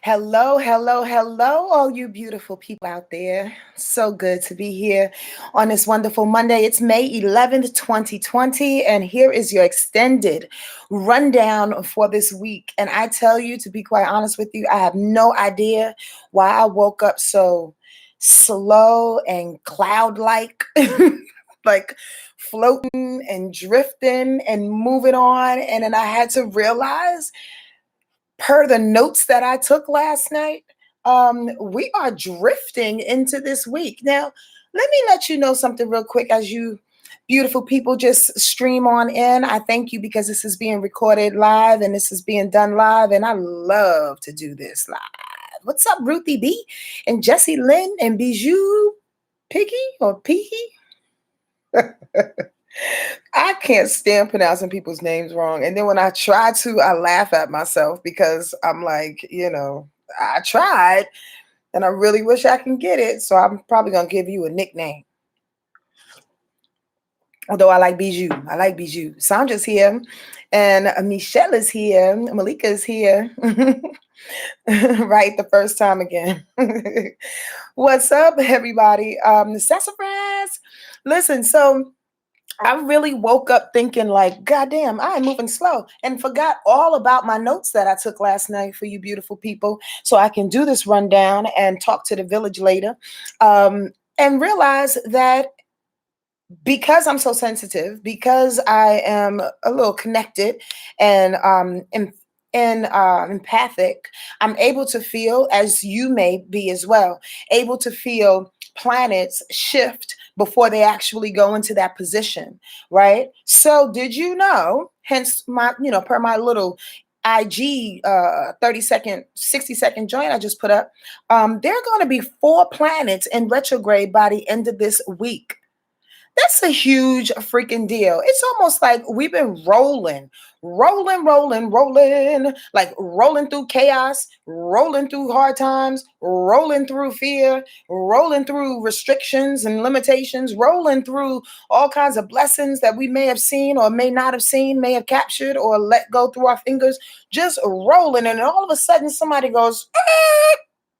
Hello, hello, hello, all you beautiful people out there. So good to be here on this wonderful Monday. It's May 11th, 2020, and here is your extended rundown for this week. And I tell you, to be quite honest with you, I have no idea why I woke up so slow and cloud-like, like floating and drifting and moving on. And then I had to realize per the notes that I took last night, we are drifting into this week. Now, let me let you know something real quick as you beautiful people just stream on in. I thank you because this is being recorded live and this is being done live, and I love to do this live. What's up, Ruthie B and Jessie Lynn and Bijou Piggy or Peehee? I can't stand pronouncing people's names wrong. And then when I try to, I laugh at myself because I'm like, I tried and I really wish I can get it. So I'm probably going to give you a nickname. Although I like Bijou. I like Bijou. Sandra's here and Michelle is here. Malika is here. Right, the first time again. What's up, everybody? Sassafras. Listen, so I really woke up thinking like, God damn, I am moving slow, and forgot all about my notes that I took last night for you beautiful people. So I can do this rundown and talk to the village later, and realize that because I'm so sensitive, because I am a little connected and empathic, I'm able to feel, as you may be as well, able to feel planets shift before they actually go into that position, right? So did you know, hence my, per my little IG 30-second, 60-second joint I just put up, there are going to be 4 planets in retrograde by the end of this week. That's a huge freaking deal. It's almost like we've been rolling, like rolling through chaos, rolling through hard times, rolling through fear, rolling through restrictions and limitations, rolling through all kinds of blessings that we may have seen or may not have seen, may have captured or let go through our fingers, just rolling. And then all of a sudden somebody goes,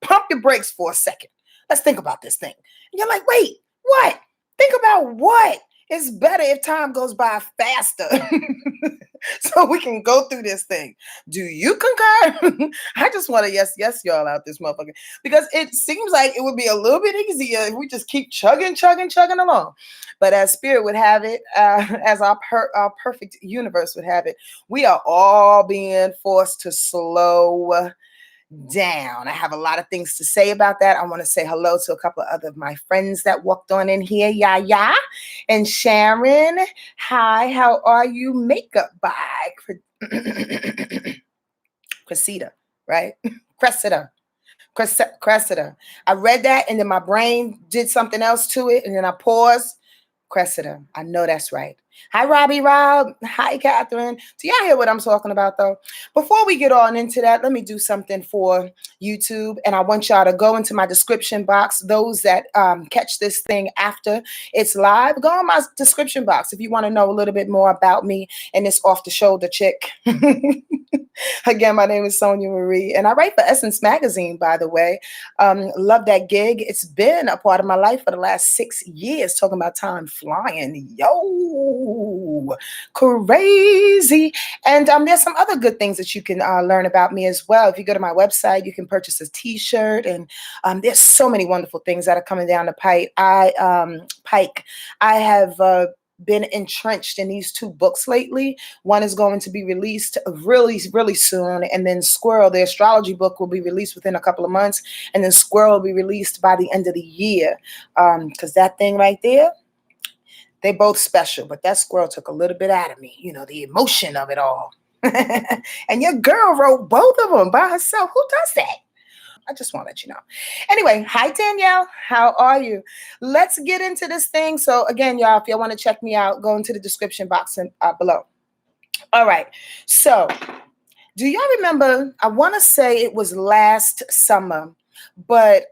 pump your brakes for a second. Let's think about this thing. And you're like, wait, what? Think about what? It's better if time goes by faster so we can go through this thing. Do you concur? I just want to yes y'all out this motherfucker because it seems like it would be a little bit easier if we just keep chugging along. But as spirit would have it, as our perfect universe would have it, we are all being forced to slow down. I have a lot of things to say about that. I want to say hello to a couple of other of my friends that walked on in here. Yaya and Sharon. Hi, how are you? Makeup by Cressida, right? Cressida. I read that and then my brain did something else to it and then I paused. Cressida. I know that's right. Hi, Rob. Hi, Catherine. Do y'all hear what I'm talking about, though? Before we get on into that, let me do something for YouTube. And I want y'all to go into my description box. Those that catch this thing after it's live, go in my description box if you want to know a little bit more about me and this off-the-shoulder chick. Again, my name is Sonia Marie, and I write for Essence Magazine, by the way. Love that gig. It's been a part of my life for the last 6 years, talking about time flying. Yo, crazy. And there's some other good things that you can learn about me as well. If you go to my website, you can purchase a t-shirt, and there's so many wonderful things that are coming down the pike. I have been entrenched in these 2 books lately. One is going to be released really, really soon. And then Squirrel, the astrology book, will be released within a couple of months. And then Squirrel will be released by the end of the year. Because that thing right there, they both special. But that Squirrel took a little bit out of me, the emotion of it all. And your girl wrote both of them by herself. Who does that? I just want to let you know. Anyway, hi, Danielle. How are you? Let's get into this thing. So again, y'all, if y'all want to check me out, go into the description box below. All right. So do y'all remember, I want to say it was last summer, but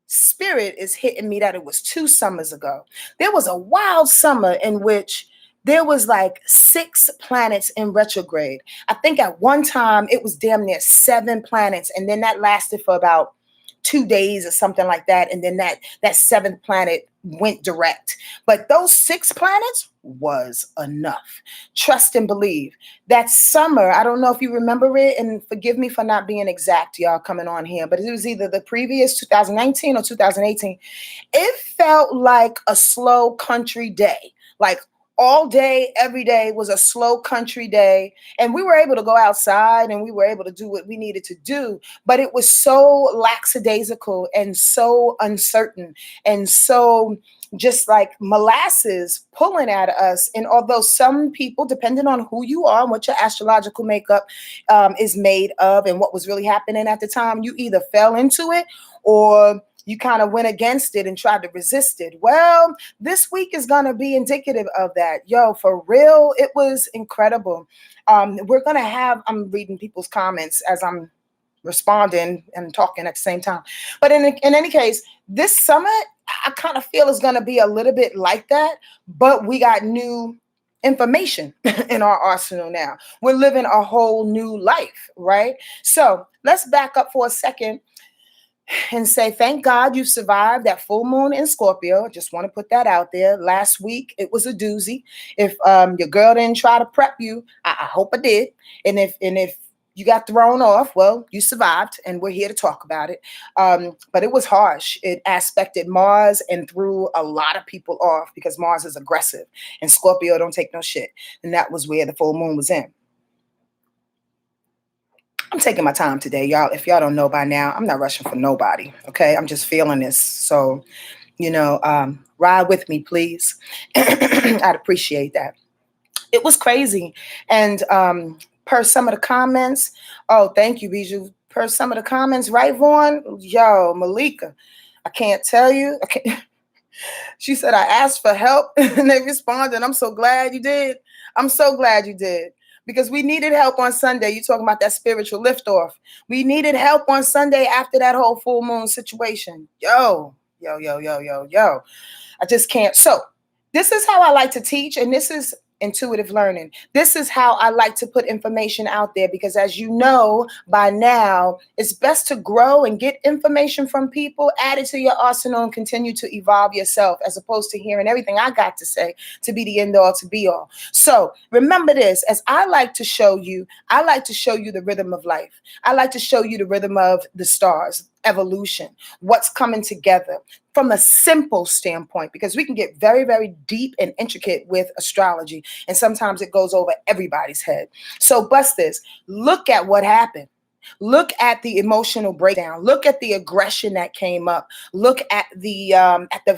spirit is hitting me that it was 2 summers ago. There was a wild summer in which there was like 6 planets in retrograde. I think at one time it was damn near 7 planets, and then that lasted for about 2 days or something like that, and then that 7th planet went direct. But those 6 planets was enough. Trust and believe. That summer, I don't know if you remember it, and forgive me for not being exact, y'all, coming on here, but it was either the previous 2019 or 2018. It felt like a slow country day. Like all day, every day was a slow country day. And we were able to go outside and we were able to do what we needed to do. But it was so lackadaisical and so uncertain and so just like molasses pulling at us. And although some people, depending on who you are and what your astrological makeup is made of and what was really happening at the time, you either fell into it or you kind of went against it and tried to resist it. Well, this week is going to be indicative of that. Yo, for real, it was incredible. We're going to have, I'm reading people's comments as I'm responding and talking at the same time. But in any case, this summit, I kind of feel is going to be a little bit like that, but we got new information in our arsenal now. We're living a whole new life, right? So let's back up for a second and say, thank God you survived that full moon in Scorpio. Just want to put that out there. Last week, it was a doozy. If your girl didn't try to prep you, I hope I did. And if you got thrown off, well, you survived, and we're here to talk about it. But it was harsh. It aspected Mars and threw a lot of people off because Mars is aggressive, and Scorpio don't take no shit. And that was where the full moon was in. I'm taking my time today, y'all. If y'all don't know by now, I'm not rushing for nobody, okay? I'm just feeling this. So, ride with me, please. I'd appreciate that. It was crazy. And per some of the comments, oh, thank you, Bijou. Per some of the comments, right, Vaughn? Yo, Malika, I can't tell you. She said, I asked for help, and they responded. I'm so glad you did. I'm so glad you did. Because we needed help on Sunday. You talking about that spiritual liftoff. We needed help on Sunday after that whole full moon situation. Yo. I just can't. So this is how I like to teach, and this is intuitive learning. This is how I like to put information out there, because as you know by now, it's best to grow and get information from people, add it to your arsenal, and continue to evolve yourself, as opposed to hearing everything I got to say to be the end all to be all. So remember this, as I like to show you the rhythm of life. I like to show you the rhythm of the stars, evolution, what's coming together from a simple standpoint, because we can get very, very deep and intricate with astrology, and sometimes it goes over everybody's head. So bust this. Look at what happened. Look at the emotional breakdown. Look at the aggression that came up. Look at the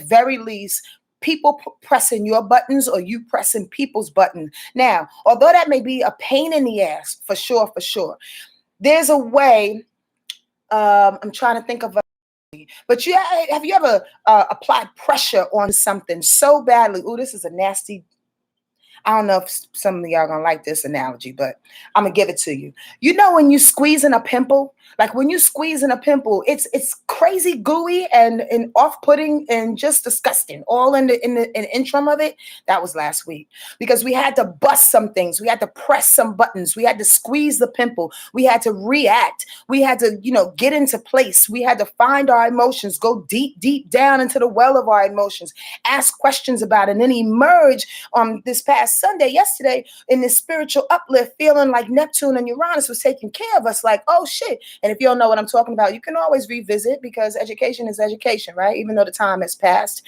very least, people pressing your buttons or you pressing people's buttons. Now, although that may be a pain in the ass, for sure, there's a way. I'm trying to think of but have you ever applied pressure on something so badly? Oh, this is a nasty. I don't know if some of y'all gonna like this analogy, but I'm gonna give it to you. You know, when you squeeze in a pimple, like when you squeeze in a pimple, it's crazy gooey and off-putting and just disgusting. All in the interim of it. That was last week, because we had to bust some things. We had to press some buttons. We had to squeeze the pimple. We had to react. We had to, get into place. We had to find our emotions, go deep, deep down into the well of our emotions, ask questions about it, and then emerge this past yesterday, in this spiritual uplift, feeling like Neptune and Uranus was taking care of us, like, oh shit. And if you don't know what I'm talking about, you can always revisit, because education is education, right? Even though the time has passed,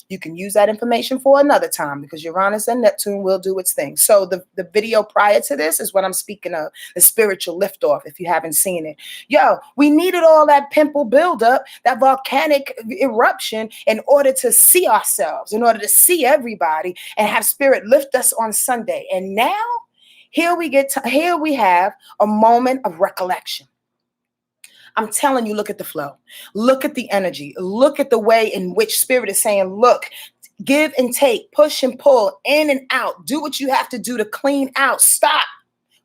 you can use that information for another time, because Uranus and Neptune will do its thing. So the video prior to this is what I'm speaking of, the spiritual liftoff, if you haven't seen it. Yo, we needed all that pimple buildup, that volcanic eruption, in order to see ourselves, in order to see everybody, and have spirit lift us on Sunday. And now, here we have a moment of recollection. I'm telling you, look at the flow. Look at the energy. Look at the way in which spirit is saying, look, give and take, push and pull, in and out. Do what you have to do to clean out. Stop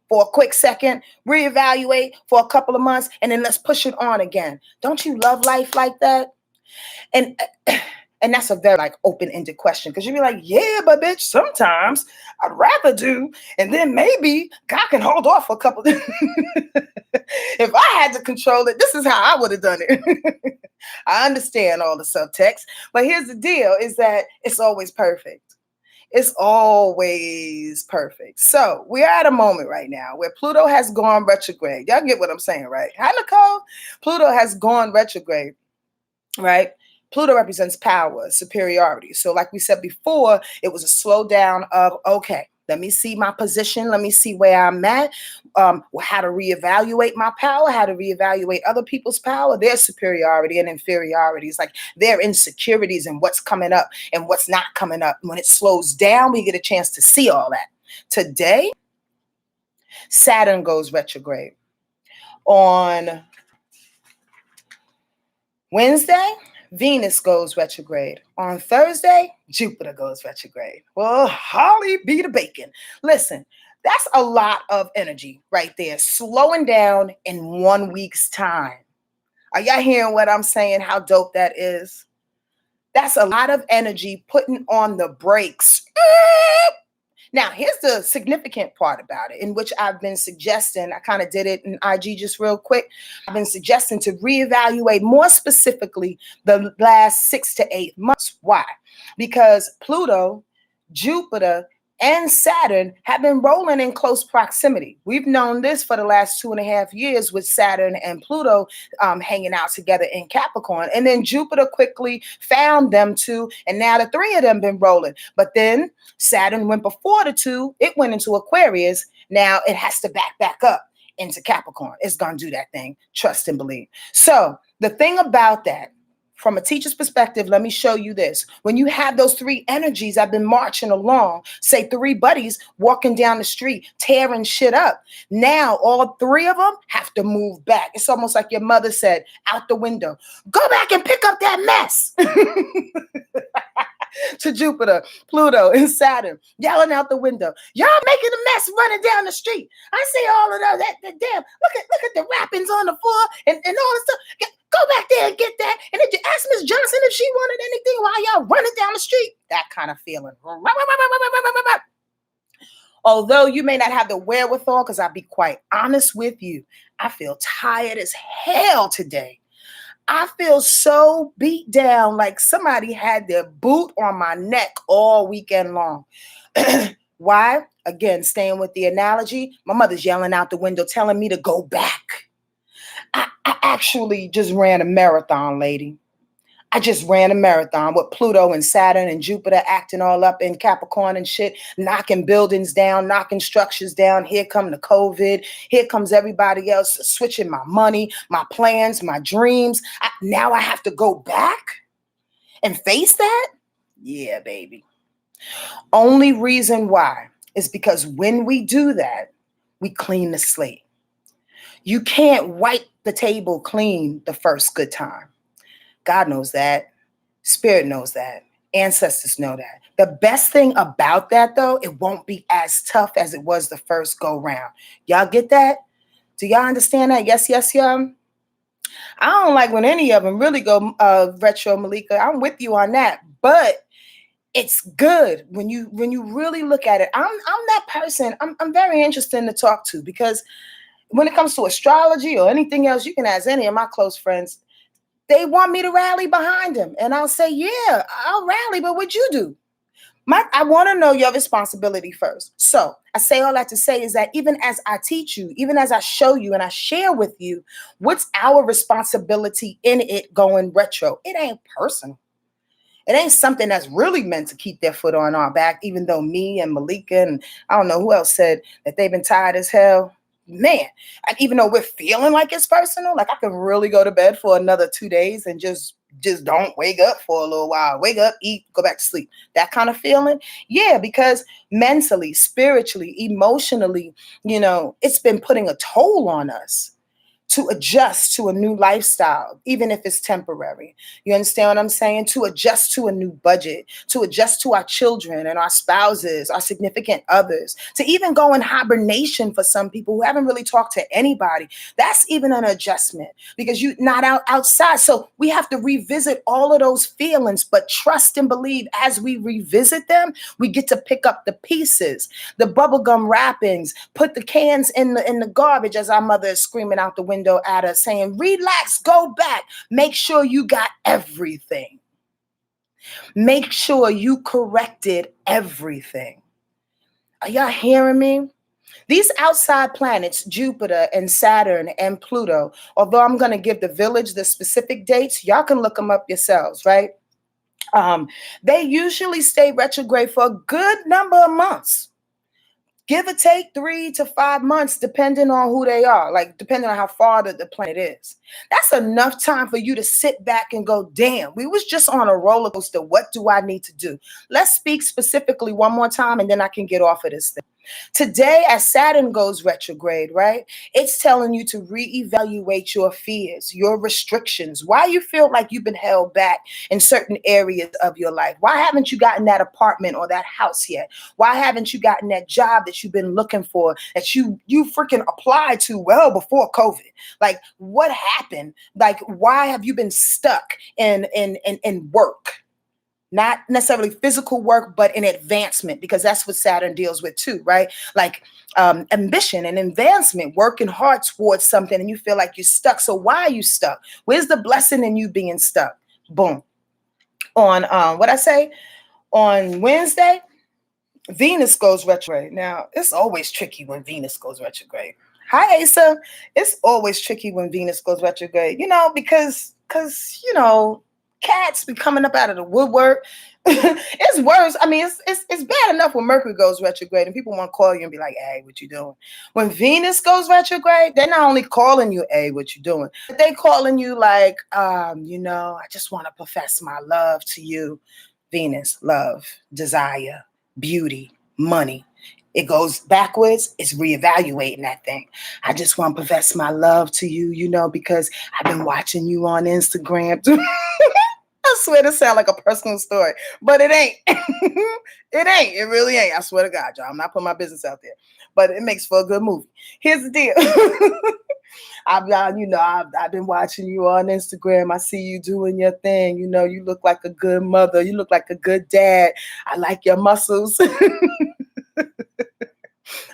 for a quick second, reevaluate for a couple of months, and then let's push it on again. Don't you love life like that? And And that's a very like open-ended question because you'd be like, yeah, but bitch, sometimes I'd rather do, and then maybe God can hold off for a couple. If I had to control it, this is how I would have done it. I understand all the subtext, but here's the deal: is that it's always perfect. It's always perfect. So we're at a moment right now where Pluto has gone retrograde. Y'all get what I'm saying, right? Hi, Nicole. Pluto has gone retrograde, right? Pluto represents power, superiority. So like we said before, it was a slowdown of, okay, let me see my position. Let me see where I'm at, how to reevaluate my power, how to reevaluate other people's power, their superiority and inferiorities, like their insecurities and what's coming up and what's not coming up. When it slows down, we get a chance to see all that. Today, Saturn goes retrograde. On Wednesday, Venus goes retrograde. On Thursday, Jupiter goes retrograde. Well, Holly be the bacon. Listen, that's a lot of energy right there, slowing down in 1 week's time. Are y'all hearing what I'm saying? How dope that is? That's a lot of energy putting on the brakes. Now, here's the significant part about it, in which I've been suggesting, I kind of did it in IG just real quick. I've been suggesting to reevaluate more specifically the last 6 to 8 months. Why? Because Pluto, Jupiter, and Saturn have been rolling in close proximity. We've known this for the last 2.5 years with Saturn and Pluto hanging out together in Capricorn. And then Jupiter quickly found them two, and now the three of them been rolling. But then Saturn went before the two. It went into Aquarius. Now it has to back up into Capricorn. It's going to do that thing. Trust and believe. So the thing about that, from a teacher's perspective, let me show you this. When you have those three energies, I've been marching along, say 3 buddies walking down the street, tearing shit up. Now all 3 of them have to move back. It's almost like your mother said, out the window, go back and pick up that mess. To Jupiter, Pluto, and Saturn, yelling out the window, y'all making a mess running down the street. I see all of that damn, look at the wrappings on the floor and all this stuff. Go back there and get that. And did you ask Miss Johnson if she wanted anything while y'all running down the street? That kind of feeling. Although you may not have the wherewithal, because I'll be quite honest with you, I feel tired as hell today. I feel so beat down, like somebody had their boot on my neck all weekend long. Why? Again, staying with the analogy, my mother's yelling out the window, telling me to go back. I actually just ran a marathon, lady. I just ran a marathon with Pluto and Saturn and Jupiter acting all up in Capricorn and shit, knocking buildings down, knocking structures down. Here come the COVID. Here comes everybody else switching my money, my plans, my dreams. Now I have to go back and face that? Yeah, baby. Only reason why is because when we do that, we clean the slate. You can't wipe the table clean the first good time. God knows that. Spirit knows that. Ancestors know that. The best thing about that, though, it won't be as tough as it was the first go round. Y'all get that? Do y'all understand that? Yes, yes, y'all. I don't like when any of them really go retro, Malika. I'm with you on that. But it's good when you really look at it. I'm that person. I'm very interesting to talk to, because when it comes to astrology or anything else, you can ask any of my close friends. They want me to rally behind them. And I'll say, yeah, I'll rally, but what'd you do? I want to know your responsibility first. So I say all that to say is that even as I teach you, even as I show you and I share with you, what's our responsibility in it going retro? It ain't personal. It ain't something that's really meant to keep their foot on our back, even though me and Malika and I don't know who else said that they've been tired as hell. Man, and even though we're feeling like it's personal, like I can really go to bed for another 2 days and just don't wake up for a little while. Wake up, eat, go back to sleep. That kind of feeling. Yeah, because mentally, spiritually, emotionally, it's been putting a toll on us. to adjust to a new lifestyle, even if it's temporary. You understand what I'm saying? To adjust to a new budget, to adjust to our children and our spouses, our significant others, to even go in hibernation for some people who haven't really talked to anybody. That's even an adjustment because you're not outside. So we have to revisit all of those feelings, but trust and believe as we revisit them, we get to pick up the pieces, the bubblegum wrappings, put the cans in the garbage as our mother is screaming out the window at us saying, relax, go back. Make sure you got everything. Make sure you corrected everything. Are y'all hearing me? These outside planets, Jupiter and Saturn and Pluto, although I'm going to give the village the specific dates, y'all can look them up yourselves, right? They usually stay retrograde for a good number of months. Give or take 3 to 5 months, depending on who they are, like depending on how far the planet is. That's enough time for you to sit back and go, damn, we was just on a roller coaster. What do I need to do? Let's speak specifically one more time, and then I can get off of this thing. Today, as Saturn goes retrograde, right? It's telling you to reevaluate your fears, your restrictions, why you feel like you've been held back in certain areas of your life. Why haven't you gotten that apartment or that house yet? Why haven't you gotten that job that you've been looking for, that you freaking applied to well before COVID? Like, what happened? Like, why have you been stuck in work? Not necessarily physical work, but in advancement, because that's what Saturn deals with too, right? Like ambition and advancement, working hard towards something, and you feel like you're stuck. So why are you stuck? Where's the blessing in you being stuck? Boom. On on Wednesday, Venus goes retrograde. Now, it's always tricky when Venus goes retrograde. Hi, Asa. It's always tricky when Venus goes retrograde, because cats be coming up out of the woodwork. It's worse. I mean, it's bad enough when Mercury goes retrograde and people want to call you and be like, hey, what you doing? When Venus goes retrograde, they're not only calling you, hey, what you doing? But they calling you like, I just want to profess my love to you. Venus, love, desire, beauty, money. It goes backwards. It's reevaluating that thing. I just want to profess my love to you, because I've been watching you on Instagram. I swear to sound like a personal story, but it ain't. It ain't. It really ain't. I swear to God, y'all. I'm not putting my business out there, but it makes for a good movie. Here's the deal. I've been watching you on Instagram. I see you doing your thing. You look like a good mother. You look like a good dad. I like your muscles.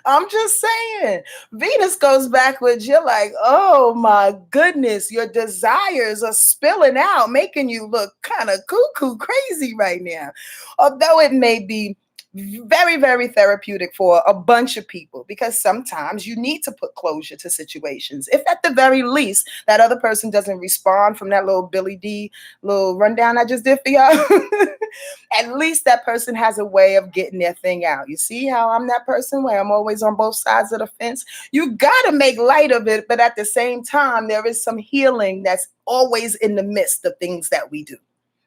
I'm just saying, Venus goes backwards. You're like, oh my goodness, your desires are spilling out, making you look kind of cuckoo crazy right now. Although it may be very, very therapeutic for a bunch of people, because sometimes you need to put closure to situations. If at the very least that other person doesn't respond from that little Billy D little rundown I just did for y'all, at least that person has a way of getting their thing out. You see how I'm that person where I'm always on both sides of the fence? You got to make light of it, but at the same time, there is some healing that's always in the midst of things that we do.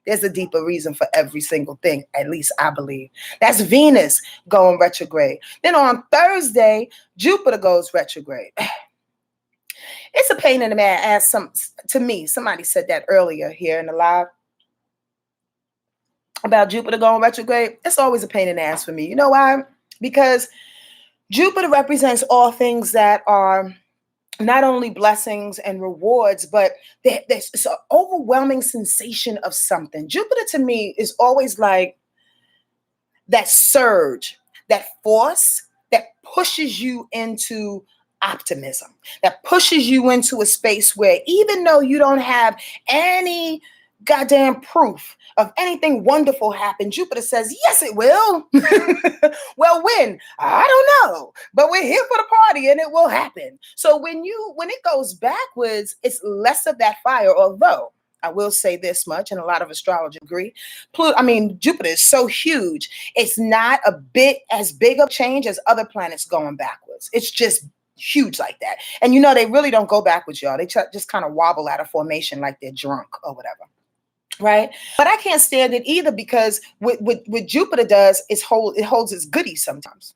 There's a deeper reason for every single thing, at least I believe. That's Venus going retrograde. Then on Thursday, Jupiter goes retrograde. It's a pain in the ass to me. Somebody said that earlier here in the live about Jupiter going retrograde. It's always a pain in the ass for me. You know why? Because Jupiter represents all things that are not only blessings and rewards, but there's an overwhelming sensation of something. Jupiter to me is always like that surge, that force that pushes you into optimism, that pushes you into a space where even though you don't have any goddamn proof of anything wonderful happen, Jupiter says, yes, it will. Well, when? I don't know, but we're here for the party and it will happen. So when it goes backwards, it's less of that fire, although I will say this much, and a lot of astrologers agree. Jupiter is so huge. It's not a bit as big of change as other planets going backwards. It's just huge like that. And they really don't go backwards, y'all. They just kind of wobble out of formation like they're drunk or whatever. Right. But I can't stand it either, because what Jupiter does is it holds its goodies sometimes,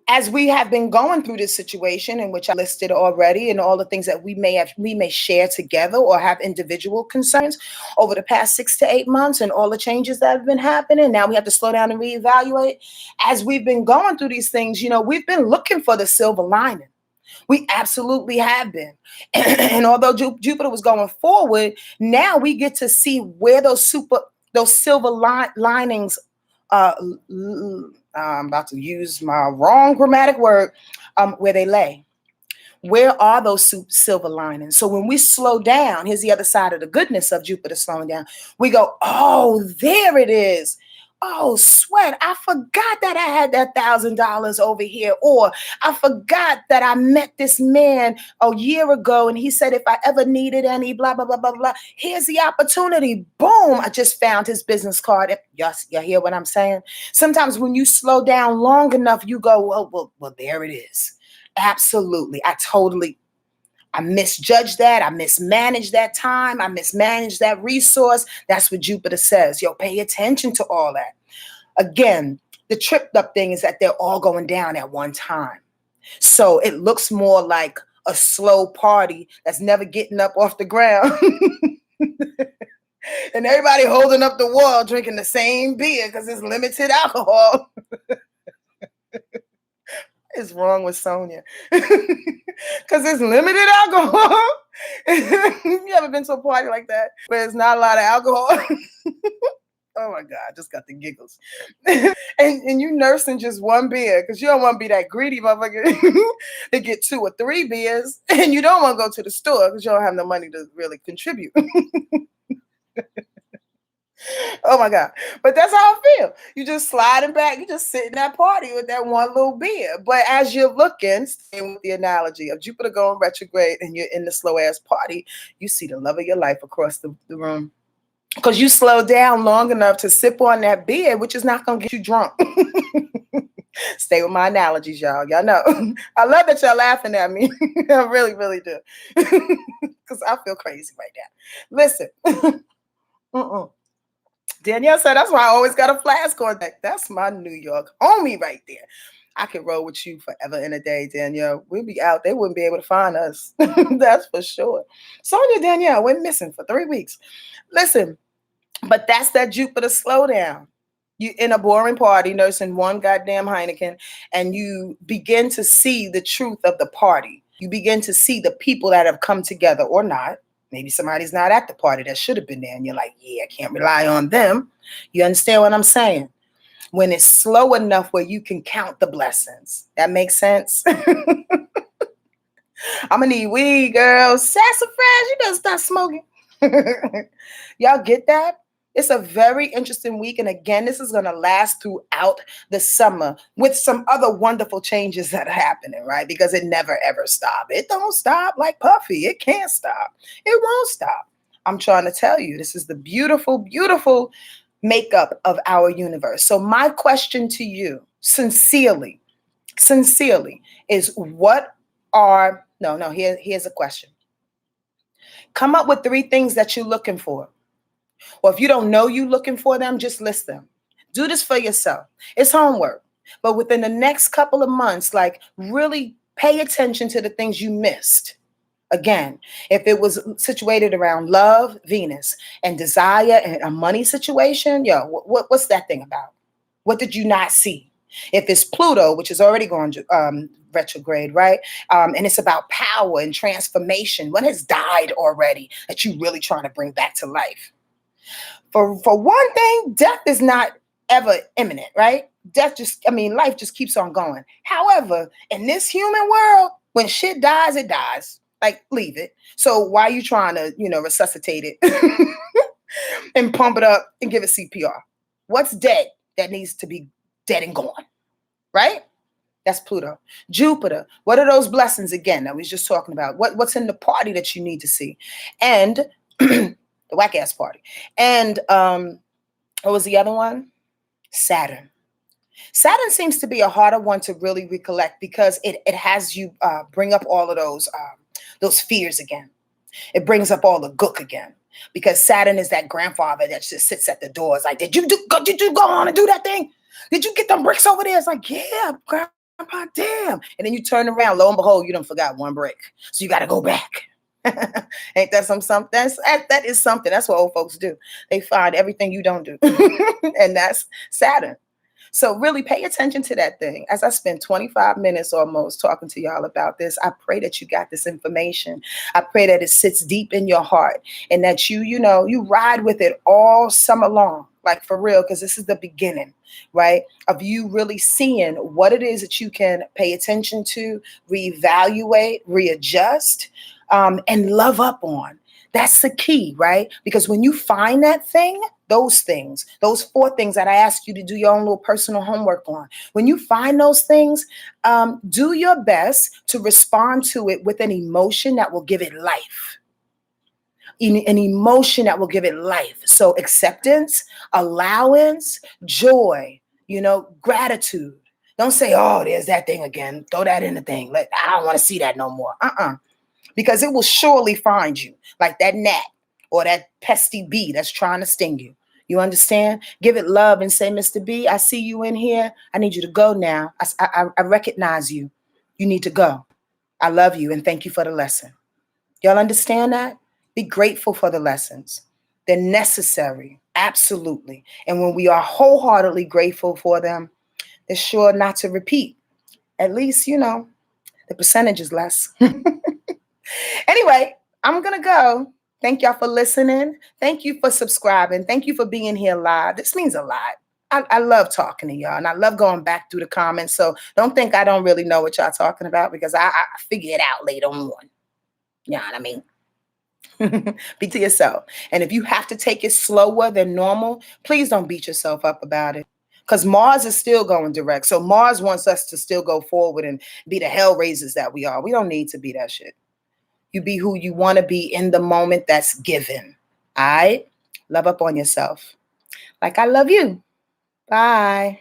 As we have been going through this situation in which I listed already, and all the things that we may share together or have individual concerns over the past 6 to 8 months, and all the changes that have been happening, now we have to slow down and reevaluate. As we've been going through these things, we've been looking for the silver lining. We absolutely have been. And although Jupiter was going forward, now we get to see where those silver linings, I'm about to use my wrong grammatic word, where they lay. Where are those silver linings? So when we slow down, here's the other side of the goodness of Jupiter slowing down. We go, oh, there it is. Oh, sweat, I forgot that I had that $1,000 over here. Or I forgot that I met this man a year ago and he said if I ever needed any, blah, blah, blah, blah, blah. Here's the opportunity. Boom, I just found his business card. You hear what I'm saying? Sometimes when you slow down long enough, you go, well, there it is. Absolutely. I misjudged that. I mismanaged that time. I mismanaged that resource. That's what Jupiter says. Yo, pay attention to all that. Again, the tripped up thing is that they're all going down at one time. So it looks more like a slow party that's never getting up off the ground. And everybody holding up the wall, drinking the same beer because it's limited alcohol. Is wrong with Sonia? Because it's limited alcohol. You ever been to a party like that where there's not a lot of alcohol? Oh my God, I just got the giggles. and you nursing just one beer because you don't want to be that greedy motherfucker to get 2 or 3 beers, and you don't want to go to the store because you don't have no money to really contribute. Oh my God. But that's how I feel. You just sliding back. You just sit in that party with that one little beer. But as you're looking, staying with the analogy of Jupiter going retrograde and you're in the slow ass party, you see the love of your life across the room. Because you slow down long enough to sip on that beer, which is not going to get you drunk. Stay with my analogies, y'all. Y'all know. I love that y'all laughing at me. I really, really do. Because I feel crazy right now. Listen. Danielle said, that's why I always got a flask on deck. That's my New York homie right there. I could roll with you forever and a day, Danielle. We'd be out. They wouldn't be able to find us. That's for sure. Sonia, Danielle went missing for 3 weeks. Listen, but that's that Jupiter slowdown. You in a boring party nursing one goddamn Heineken, and you begin to see the truth of the party. You begin to see the people that have come together or not. Maybe somebody's not at the party that should have been there. And you're like, yeah, I can't rely on them. You understand what I'm saying? When it's slow enough where you can count the blessings. That makes sense? I'm going to need weed, girl. Sassafras, you better stop smoking. Y'all get that? It's a very interesting week. And again, this is going to last throughout the summer with some other wonderful changes that are happening, right? Because it never, ever stops. It don't stop like Puffy. It can't stop. It won't stop. I'm trying to tell you, this is the beautiful, beautiful makeup of our universe. So my question to you, sincerely, is here's a question. Come up with 3 things that you're looking for. Or if you don't know you're looking for them, just list them. Do this for yourself. It's homework. But within the next couple of months, really pay attention to the things you missed. Again, if it was situated around love, Venus, and desire and a money situation, what's that thing about? What did you not see? If it's Pluto, which is already going retrograde, right? And it's about power and transformation. What has died already that you're really trying to bring back to life? For one thing, death is not ever imminent, right? Life just keeps on going. However, in this human world, when shit dies, it dies. Leave it. So why are you trying to, resuscitate it and pump it up and give it CPR? What's dead that needs to be dead and gone, right? That's Pluto. Jupiter, what are those blessings again that we was just talking about? What's in the party that you need to see? And the whack ass party. And what was the other one? Saturn. Saturn seems to be a harder one to really recollect because it has you bring up all of those fears again. It brings up all the gook again because Saturn is that grandfather that just sits at the door. It's like, did you go on and do that thing? Did you get them bricks over there? It's like, yeah, Grandpa, damn. And then you turn around, lo and behold, you done forgot one brick. So you got to go back. Ain't that something? That is something. That's what old folks do. They find everything you don't do. And that's Saturn. So really pay attention to that thing. As I spend 25 minutes almost talking to y'all about this, I pray that you got this information. I pray that it sits deep in your heart and that you ride with it all summer long, like for real, because this is the beginning, right? Of you really seeing what it is that you can pay attention to, reevaluate, readjust, and love up on. That's the key, right? Because when you find that thing, those things, those 4 things that I asked you to do your own little personal homework on, when you find those things, do your best to respond to it with an emotion that will give it life. An emotion that will give it life. So acceptance, allowance, joy, gratitude. Don't say, oh, there's that thing again. Throw that in the thing. I don't want to see that no more. Because it will surely find you, like that gnat or that pesky bee that's trying to sting you. You understand? Give it love and say, Mr. B, I see you in here. I need you to go now. I recognize you. You need to go. I love you and thank you for the lesson. Y'all understand that? Be grateful for the lessons. They're necessary, absolutely. And when we are wholeheartedly grateful for them, they're sure not to repeat. At least, the percentage is less. Anyway, I'm going to go. Thank y'all for listening. Thank you for subscribing. Thank you for being here live. This means a lot. I love talking to y'all and I love going back through the comments. So don't think I don't really know what y'all talking about because I figure it out later on. You know what I mean? Be to yourself. And if you have to take it slower than normal, please don't beat yourself up about it. Because Mars is still going direct. So Mars wants us to still go forward and be the hell raisers that we are. We don't need to be that shit. You be who you want to be in the moment that's given. All right? Love up on yourself. Like I love you. Bye.